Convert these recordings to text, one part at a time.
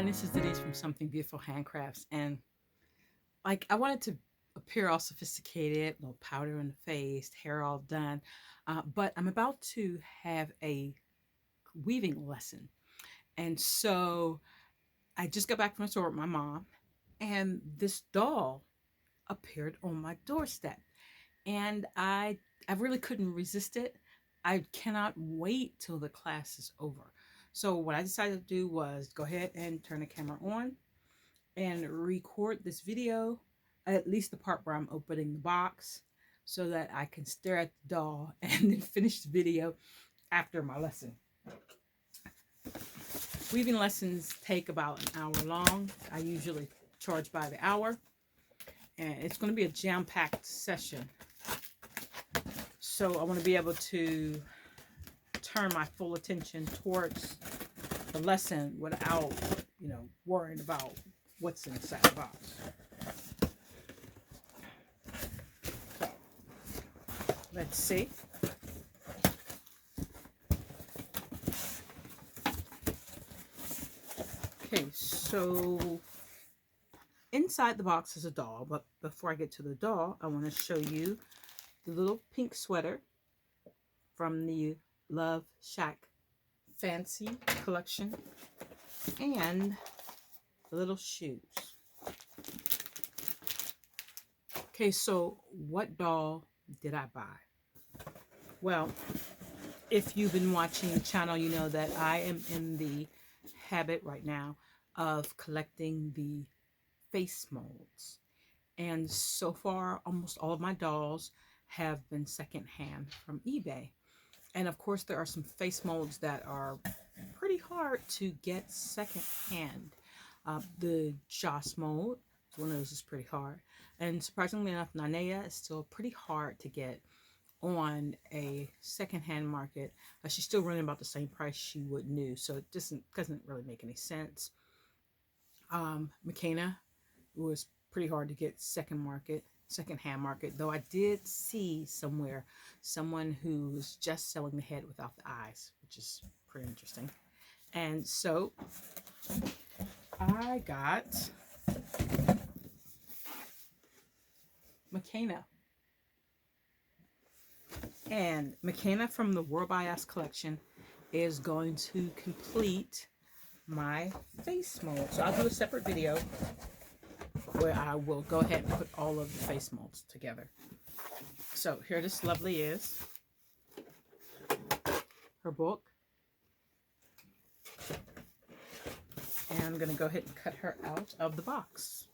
everyone, this is Denise from Something Beautiful Handcrafts, and like I wanted to appear all sophisticated, no powder in the face, hair all done, but I'm about to have a weaving lesson, and so I just got back from the store with my mom, and this doll appeared on my doorstep, and I really couldn't resist it. I cannot wait till the class is over. So what I decided to do was go ahead and turn the camera on and record this video, at least the part where I'm opening the box, so that I can stare at the doll and then finish the video after my lesson. Weaving lessons take about an hour long. I usually charge by the hour, and it's going to be a jam-packed session. So I want to be able to turn my full attention towards the lesson without, worrying about what's inside the box. So, let's see. Okay, so inside the box is a doll, but before I get to the doll, I want to show you the little pink sweater from the Love Shack Fancy collection and the little shoes. Okay, so what doll did I buy? Well, if you've been watching the channel, you know that I am in the habit right now of collecting the face molds. And so far, almost all of my dolls have been secondhand from eBay. And of course, there are some face molds that are pretty hard to get secondhand. The Joss mold, one of those is pretty hard. And surprisingly enough, Nanea is still pretty hard to get on a secondhand market. She's still running about the same price she would new, so it doesn't really make any sense. Makena was pretty hard to get secondhand market, though I did see somewhere someone who's just selling the head without the eyes, which is pretty interesting. And so I got Makena. And Makena from the World by Us collection is going to complete my face mold. So I'll do a separate video where I will go ahead and put all of the face molds together. So here this lovely is. Her book. And I'm going to go ahead and cut her out of the box.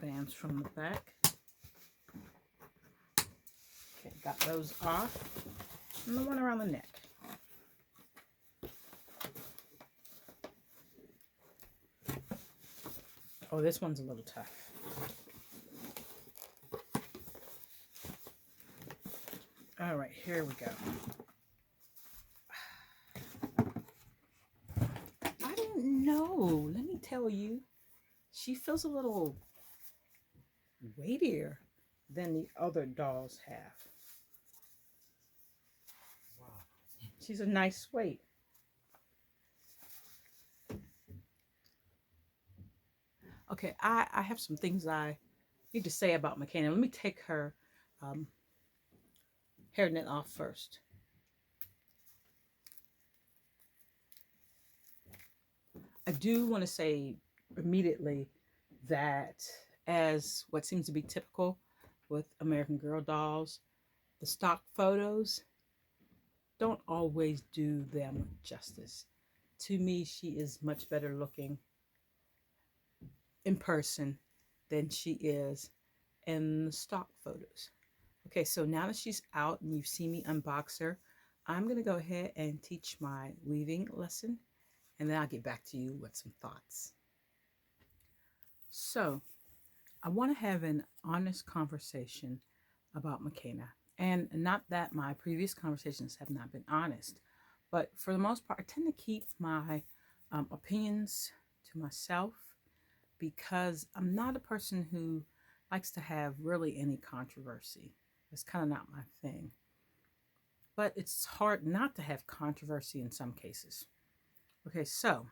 Bands from the back. Okay, got those off. And the one around the neck. Oh, this one's a little tough. All right, here we go. I don't know. Let me tell you. She feels a little weightier than the other dolls have. Wow. She's a nice weight. Okay, I have some things I need to say about Makena. Let me take her hairnet off first. I do want to say immediately that, as what seems to be typical with American Girl dolls, the stock photos don't always do them justice. To me, she is much better looking in person than she is in the stock photos. Okay, so now that she's out and you've seen me unbox her, I'm going to go ahead and teach my weaving lesson, and then I'll get back to you with some thoughts. So, I want to have an honest conversation about Makena. And not that my previous conversations have not been honest, but for the most part, I tend to keep my opinions to myself, because I'm not a person who likes to have really any controversy. It's kind of not my thing. But it's hard not to have controversy in some cases. Okay, so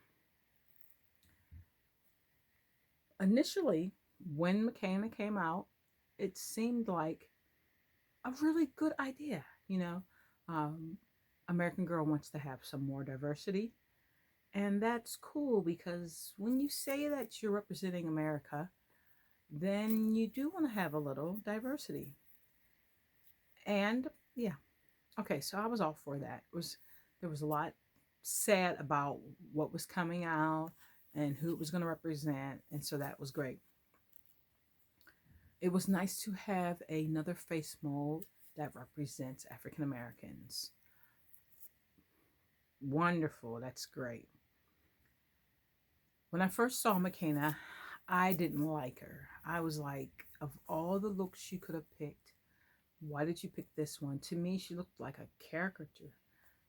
initially, when Makena came out, it seemed like a really good idea. Um, American Girl wants to have some more diversity. And that's cool because when you say that you're representing America, then you do want to have a little diversity. And yeah, okay, so I was all for that. There was a lot said about what was coming out and who it was going to represent, and so that was great. It was nice to have another face mold that represents African Americans. Wonderful, that's great. When I first saw Makena, I didn't like her. I was like, of all the looks you could have picked, why did you pick this one? To me, she looked like a caricature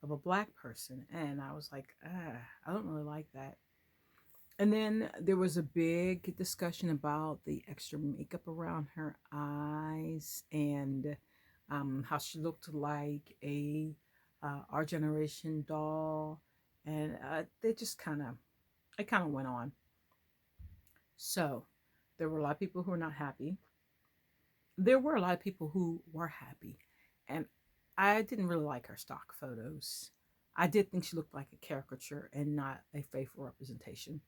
of a black person. And I was like, I don't really like that. And then there was a big discussion about the extra makeup around her eyes and how she looked like a our generation doll. And they just it kind of went on. So there were a lot of people who were not happy. There were a lot of people who were happy. And I didn't really like her stock photos. I did think she looked like a caricature and not a faithful representation.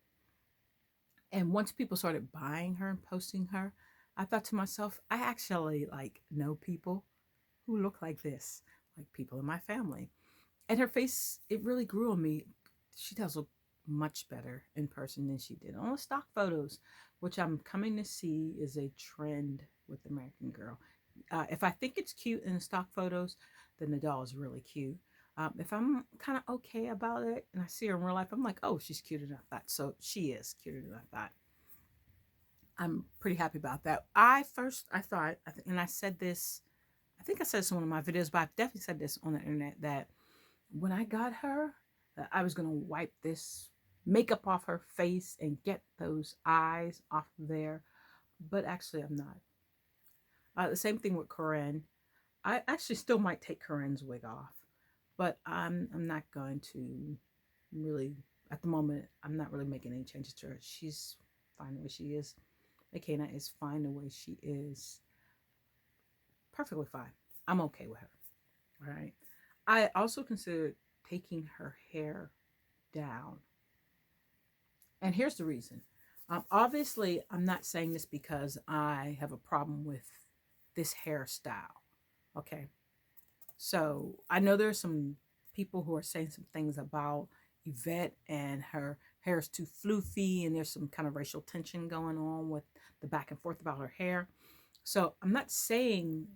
And once people started buying her and posting her, I thought to myself, I actually like know people who look like this, like people in my family. And her face, it really grew on me. She does look much better in person than she did on the stock photos, which I'm coming to see is a trend with American Girl. If I think it's cute in the stock photos, then the doll is really cute. If I'm kind of okay about it and I see her in real life, I'm like, oh, she's cuter than I thought. So she is cuter than I thought. I'm pretty happy about that. I thought, and I said this, I think I said this in one of my videos, but I've definitely said this on the internet that when I got her, I was going to wipe this makeup off her face and get those eyes off of there. But actually, I'm not. The same thing with Corinne. I actually still might take Corinne's wig off, but I'm not going to really at the moment. I'm not really making any changes to her. She's fine the way she is. Makena is fine the way she is. Perfectly fine. I'm okay with her. All right. I also considered taking her hair down. And here's the reason. Obviously, I'm not saying this because I have a problem with this hairstyle. Okay. So I know there's some people who are saying some things about Yvette and her hair is too floofy, and there's some kind of racial tension going on with the back and forth about her hair. So I'm not saying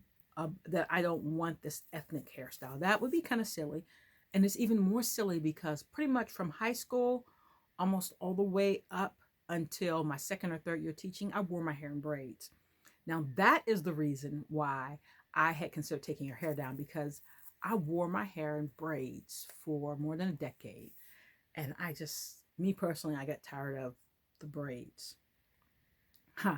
that I don't want this ethnic hairstyle. That would be kind of silly. And it's even more silly because pretty much from high school, almost all the way up until my second or third year teaching, I wore my hair in braids. Now, that is the reason why I had considered taking her hair down because I wore my hair in braids for more than a decade. And me personally, I got tired of the braids. Huh.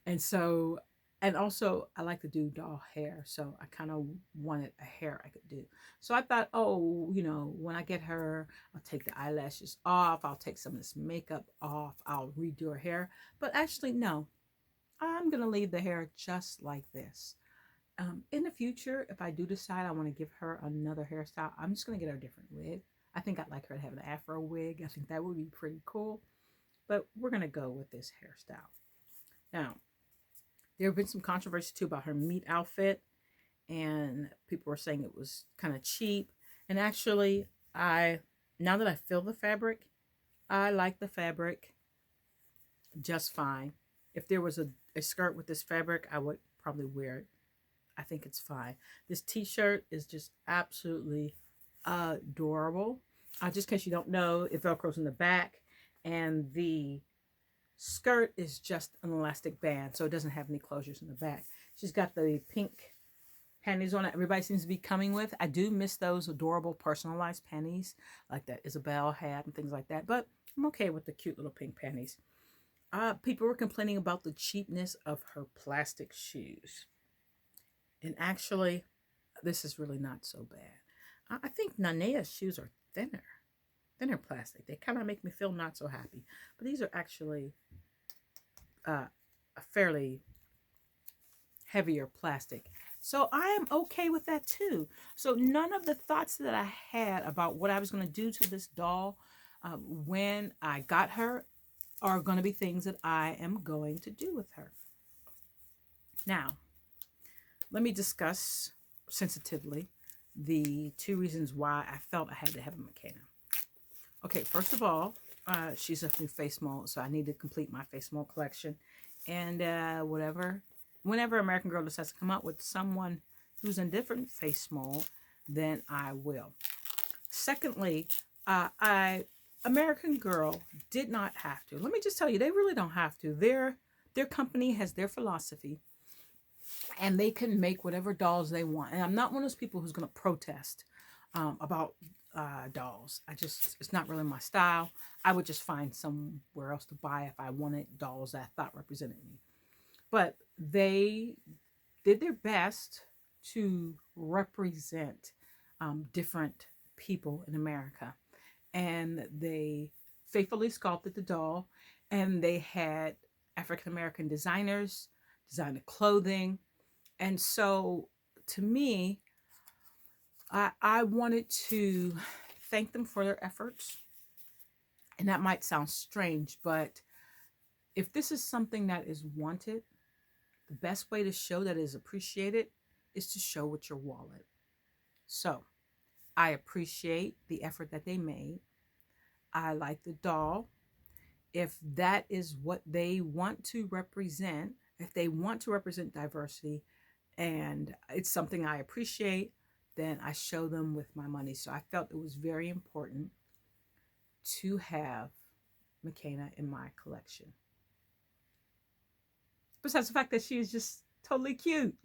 And so, and also I like to do doll hair. So I kind of wanted a hair I could do. So I thought, oh, when I get her, I'll take the eyelashes off. I'll take some of this makeup off. I'll redo her hair. But actually, no, I'm going to leave the hair just like this. In the future, if I do decide I want to give her another hairstyle, I'm just going to get her a different wig. I think I'd like her to have an afro wig. I think that would be pretty cool. But we're going to go with this hairstyle. Now, there have been some controversy too about her meat outfit, and people were saying it was kind of cheap. And actually, now that I feel the fabric, I like the fabric just fine. If there was a skirt with this fabric, I would probably wear it. I think it's fine. This t-shirt is just absolutely adorable. Just in case you don't know, it velcros in the back, and the skirt is just an elastic band, so it doesn't have any closures in the back. She's got the pink panties on it everybody seems to be coming with. I do miss those adorable personalized panties like that Isabel had and things like that, but I'm okay with the cute little pink panties. People were complaining about the cheapness of her plastic shoes. And actually, this is really not so bad. I think Nanea's shoes are thinner plastic. They kind of make me feel not so happy. But these are actually a fairly heavier plastic. So I am okay with that too. So none of the thoughts that I had about what I was going to do to this doll when I got her are going to be things that I am going to do with her. Now, let me discuss sensitively the two reasons why I felt I had to have a Makena. Okay, first of all, she's a new face mold, so I need to complete my face mold collection. And whenever American Girl decides to come out with someone who's in different face mold, then I will. Secondly, American Girl did not have to. Let me just tell you, they really don't have to. Their company has their philosophy, and they can make whatever dolls they want. And I'm not one of those people who's going to protest about dolls. It's not really my style. I would just find somewhere else to buy if I wanted dolls that I thought represented me. But they did their best to represent different people in America. And they faithfully sculpted the doll, and they had African American designers design the clothing. And so to me, I wanted to thank them for their efforts. And that might sound strange, but if this is something that is wanted, the best way to show that it is appreciated is to show with your wallet. So I appreciate the effort that they made. I like the doll. If that is what they want to represent, if they want to represent diversity and it's something I appreciate, then I show them with my money. So I felt it was very important to have Makena in my collection. Besides the fact that she is just totally cute.